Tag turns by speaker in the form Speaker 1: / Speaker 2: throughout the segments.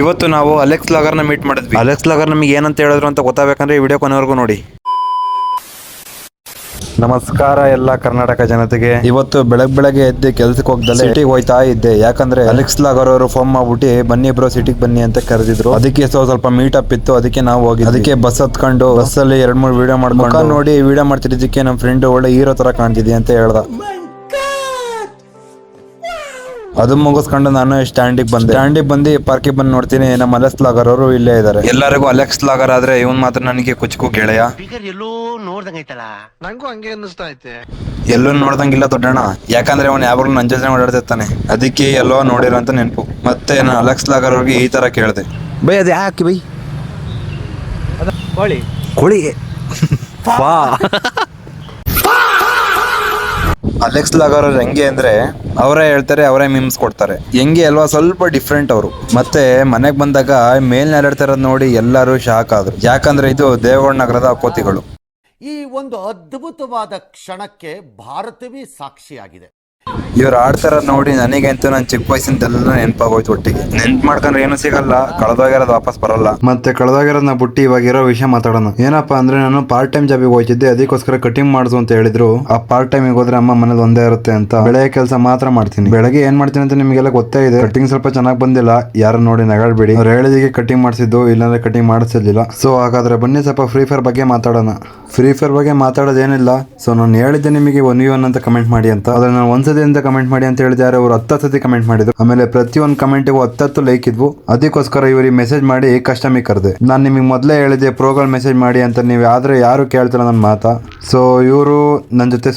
Speaker 1: ಇವತ್ತು ನಾವು Alex ಲಾಗರ್ನ meet ಮಾಡಿದ್ವಿ. ಅಲೆಕ್ಸ್ ಲಾಗರ್ ನಮಗೆ ಏನಂತ ಹೇಳಿದ್ರು ಅಂತ ಗೊತ್ತಾಗಬೇಕಂದ್ರೆ ಈ ವಿಡಿಯೋ ಕೊನೆವರೆಗೂ ನೋಡಿ. ನಮಸ್ಕಾರ ಎಲ್ಲ ಕರ್ನಾಟಕ ಜನತೆಗೆ. ಇವತ್ತು ಬೆಳಗ್ಗೆ ಎದ್ದು ಕೆಲ್ಸಕ್ಕೆ ಹೋಗ್ದಲ್ಲೇ ಸಿಟಿಗೆ ಹೋಯ್ತಾ ಇದ್ದೆ. ಯಾಕಂದ್ರೆ ಅಲೆಕ್ಸ್ ಲಾಗರ್ ಅವರು ಫೋನ್ ಮಾಡ್ಬಿಟ್ಟು ಬನ್ನಿ ಬ್ರೋ ಸಿಟಿಗೆ ಬನ್ನಿ ಅಂತ ಕರೆದಿದ್ರು. ಅದಕ್ಕೆ ಸ್ವಲ್ಪ ಮೀಟ್ ಅಪ್ ಇತ್ತು, ಅದಕ್ಕೆ ನಾವು ಹೋಗಿ ಅದಕ್ಕೆ ಬಸ್ ಹತ್ಕೊಂಡು ಬಸ್ಸಲ್ಲಿ 2-3 ವಿಡಿಯೋ ಮಾಡ್ಕೊಂಡು ನೋಡಿ ವಿಡಿಯೋ ಮಾಡ್ತಿದ್ದಕ್ಕೆ ನಮ್ಮ ಫ್ರೆಂಡ್ ಒಳ್ಳೆ ಹೀರೋ ತರ ಕಾಣ್ತಿದ್ಯಾ ಅಂತ ಹೇಳ್ದ. ಅದು ಮುಗಿಸ್ಕೊಂಡು ನಾನು ಸ್ಟ್ಯಾಂಡಿಗೆ ಬಂದು ಪಾರ್ಕಿಗೆ ಬಂದು ನೋಡ್ತೀನಿ, ನಮ್ಮ ಅಲೆಕ್ಸ್ ಲಾಗರ್ ಅವರು ಇಲ್ಲೇ ಇದ್ದಾರೆ. ಎಲ್ಲರಿಗೂ ಅಲೆಕ್ಸ್ ಲಾಗರ್ ಆದ್ರೆ ಇವನ್ ಮಾತ್ರ ನನಗೆ ಕುಚ್ಕು ಗೆಳೆಯ.
Speaker 2: ಎಲ್ಲೋ ನೋಡ್ದಂಗೈತಲ್ಲ, ನಂಗೂ ಹಂಗೆ ಅನ್ನಿಸ್ತಾ ಐತೆ.
Speaker 1: ಎಲ್ಲೂ ನೋಡ್ದಂಗಿಲ್ಲ ದೊಡ್ಡಣ್ಣ, ಯಾಕಂದ್ರೆ ಅವನು ಯಾವಾಗಲೂ ನನ್ನ ಜೊತೆ ಓಡಾಡ್ತಿರ್ತಾನೆ, ಅದಕ್ಕೆ ಎಲ್ಲೋ ನೋಡಿರೋ ಅಂತ ನೆನಪು. ಮತ್ತೆ ನಾನು ಅಲೆಕ್ಸ್ ಲಾಗರ್ ಅವ್ರಿಗೆ ಈ ತರ ಕೇಳಿದೆ,
Speaker 3: ಬೈ ಅದು ಯಾಕೆ ಬೈ ಕೋಳಿ
Speaker 1: ಅಲೆಕ್ಸ್ ಲಾಗರ್ ಅವ್ರು ಹೆಂಗೆ ಅಂದ್ರೆ ಅವರೇ ಹೇಳ್ತಾರೆ, ಅವರೇ ಮೀಮ್ಸ್ ಕೊಡ್ತಾರೆ. ಹೆಂಗೆ ಅಲ್ವಾ, ಸ್ವಲ್ಪ ಡಿಫ್ರೆಂಟ್ ಅವರು. ಮತ್ತೆ ಮನೆಗೆ ಬಂದಾಗ ಮೇಲ್ ನೆರಡ್ತಿರೋದ್ ನೋಡಿ ಎಲ್ಲರೂ ಶಾಕ್ ಆದ್ರು. ಯಾಕಂದ್ರೆ ಇದು ದೇವಗೌಡ ನಗರದ ಕೋತಿಗಳು.
Speaker 4: ಈ ಒಂದು ಅದ್ಭುತವಾದ ಕ್ಷಣಕ್ಕೆ ಭಾರತವೇ ಸಾಕ್ಷಿಯಾಗಿದೆ.
Speaker 1: ಇವ್ರು ಆಡ್ತಾರ ನೋಡಿ ನನಗಂತೂ ನನ್ನ ಚಿಕ್ಕ ವಯಸ್ಸಿಂದೆಲ್ಲ ನೆನಪಾಗೋಯ್ತು. ಒಟ್ಟಿಗೆ ನೆನ್ಪು ಮಾಡ್ಕೊಂಡ್ರೆ ಏನು ಸಿಗಲ್ಲ, ಕಳೆದೋಗಿರೋದು ವಾಪಸ್ ಬರಲ್ಲ. ಮತ್ತೆ ಕಳೆದೋಗಿರೋದನ್ನ ಬಿಟ್ಟು ಇವಾಗಿರೋ ವಿಷಯ ಮಾತಾಡೋಣ. ಏನಪ್ಪಾ ಅಂದ್ರೆ ನಾನು ಪಾರ್ಟ್ ಟೈಮ್ ಜಾಬಿಗೆ ಹೋಗ್ತಿದ್ದೆ, ಅದಕ್ಕೋಸ್ಕರ ಕಟಿಂಗ್ ಮಾಡಿಸು ಅಂತ ಹೇಳಿದ್ರು. ಆ ಪಾರ್ಟ್ ಟೈಮಿಗೆ ಹೋದ್ರೆ ಅಮ್ಮ ಮನೇಲಿ ಒಂದೇ ಇರುತ್ತೆ ಅಂತ ಬೆಳಗ್ಗೆ ಕೆಲಸ ಮಾತ್ರ ಮಾಡ್ತೀನಿ. ಬೆಳಗ್ಗೆ ಏನ್ ಮಾಡ್ತೀನಿ ಅಂತ ನಿಮಗೆಲ್ಲ ಗೊತ್ತೇ ಇದೆ. ಕಟಿಂಗ್ ಸ್ವಲ್ಪ ಚೆನ್ನಾಗಿ ಬಂದಿಲ್ಲ, ಯಾರು ನೋಡಿ ನಗಾಡ್ಬೇಡಿ. ಅವ್ರು ಹೇಳಿದಿಗೆ ಕಟಿಂಗ್ ಮಾಡಿಸಿದ್ದು, ಇಲ್ಲಾಂದ್ರೆ ಕಟಿಂಗ್ ಮಾಡಿಸಿರ್ಲಿಲ್ಲ. ಸೊ ಹಾಗಾದ್ರೆ ಬನ್ನಿ ಸ್ವಲ್ಪ ಫ್ರೀ ಫೈರ್ ಬಗ್ಗೆ ಮಾತಾಡೋಣ. ಫ್ರೀ ಫೈರ್ ಬಗ್ಗೆ ಮಾತಾಡೋದೇನಿಲ್ಲ. ಸೊ ನಾನು ಹೇಳಿದ್ದೆ ನಿಮಗೆ 1v1 ಅಂತ ಕಮೆಂಟ್ ಮಾಡಿ ಅಂತ. ಆದ್ರೆ ನಾನು ಒಂದ್ಸತಿ ಅಂತ ಕಮೆಂಟ್ ಮಾಡಿ ಅಂತ ಹೇಳಿದ್ದಾರೆ, ಅವ್ರು 10 ಸತಿ ಕಮೆಂಟ್ ಮಾಡಿದ್ರು. ಆಮೇಲೆ ಪ್ರತಿಯೊಂದು ಕಮೆಂಟಿಗೂ 10 ಲೈಕ್ ಇದ್ವು. ಅದಕ್ಕೋಸ್ಕರ ಇವ್ರಿಗೆ ಮೆಸೇಜ್ ಮಾಡಿ ಕಸ್ಟಮಿಗೆ ಕರೆದೆ. ನಾನು ನಿಮಗೆ ಮೊದಲೇ ಹೇಳಿದ್ದೆ ಪ್ರೋಗಳು ಮೆಸೇಜ್ ಮಾಡಿ ಅಂತ, ನೀವು ಆದ್ರೆ ಯಾರು ಕೇಳ್ತಿಲ್ಲ ನನ್ನ ಮಾತಾ. ಸೊ ಇವರು ನನ್ನ ಜೊತೆ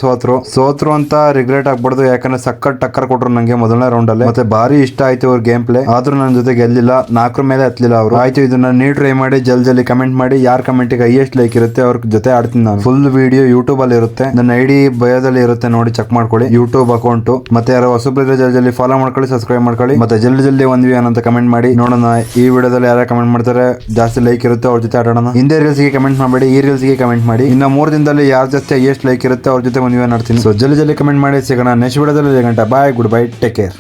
Speaker 1: ಸೋತ್ರು ಅಂತ ರಿಗ್ರೆಟ್ ಆಗ್ಬಾರ್ದು, ಯಾಕಂದ್ರೆ ಸಕ್ಕತ್ ಟಕ್ಕರ್ ಕೊಟ್ರು ನಂಗೆ ಮೊದಲನೇ ರೌಂಡ್ ಅಲ್ಲಿ. ಮತ್ತೆ ಭಾರಿ ಇಷ್ಟ ಆಯ್ತು ಅವ್ರ ಗೇಮ್ ಪ್ಲೇ. ಆದ್ರೂ ನನ್ನ ಜೊತೆ ಗೆಲ್ಲಿಲ್ಲ, 4 ಮೇಲೆ ಹತ್ತಲಿಲ್ಲ ಅವರು. ಆಯ್ತು, ಇದನ್ನ ನೀವು ಟ್ರೈ ಮಾಡಿ, ಜಲ್ದಿ ಕಮೆಂಟ್ ಮಾಡಿ. ಯಾರ ಕಮೆಂಟಿಗೆ ಹೈಯೆಸ್ಟ್ ಲೈಕ್ ಇರುತ್ತೆ ಅವ್ರ ಜೊತೆ ಆಡ್ತೀನಿ ನಾನು. ಫುಲ್ ವಿಡಿಯೋ ಯೂಟ್ಯೂಬ್ ಅಲ್ಲಿ ಇರುತ್ತೆ, ನನ್ನ ಐಡಿ ಬಯೋದಲ್ಲಿ ಇರುತ್ತೆ, ನೋಡಿ ಚೆಕ್ ಮಾಡ್ಕೊಳ್ಳಿ ಯೂಟ್ಯೂಬ್ ಅಕೌಂಟ್. ಮತ್ತೆ ಯಾರು ಹೊಸಬ್ರಿದ್ರೆ ಜಲ್ದಿ ಫಾಲೋ ಮಾಡ್ಕೊಳ್ಳಿ, ಸಬ್ಸ್ಕ್ರೈಬ್ ಮಾಡ್ಕೊಳ್ಳಿ. ಮತ್ತೆ ಜಲ್ದಿ 1v1 ಅಂತ ಕಮೆಂಟ್ ಮಾಡಿ ನೋಡೋಣ. ಈ ವಿಡಿಯೋದಲ್ಲಿ ಯಾರು ಕಮೆಂಟ್ ಮಾಡ್ತಾರೆ ಜಾಸ್ತಿ ಲೈಕ್ ಇರುತ್ತೆ ಅವ್ರ ಜೊತೆ ಆಡೋಣ. ಹಿಂದೆ ರೀಲ್ಸ್ಗೆ ಕಮೆಂಟ್ ಮಾಡಬೇಡಿ, ಈ ರೀಲ್ಸ್ಗೆ ಕಮೆಂಟ್ ಮಾಡಿ. ಇನ್ನು 3 ದಿನದಲ್ಲಿ ಯಾರು ಜಾಸ್ತಿ ಹೈಯೆಸ್ಟ್ ಲೈಕ್ ಇರುತ್ತೆ ಅವ್ರ ಜೊತೆ 1v1 ಆಡ್ತೀನಿ. ಸೊ ಜಲ್ದಿ ಕಮೆಂಟ್ ಮಾಡಿ. ಸಿಗೋಣ ನೆಕ್ಸ್ಟ್ ವಿಡಿಯೋದಲ್ಲಿ. ಬಾಯ್, ಗುಡ್ ಬೈ, ಟೇಕ್ ಕೇರ್.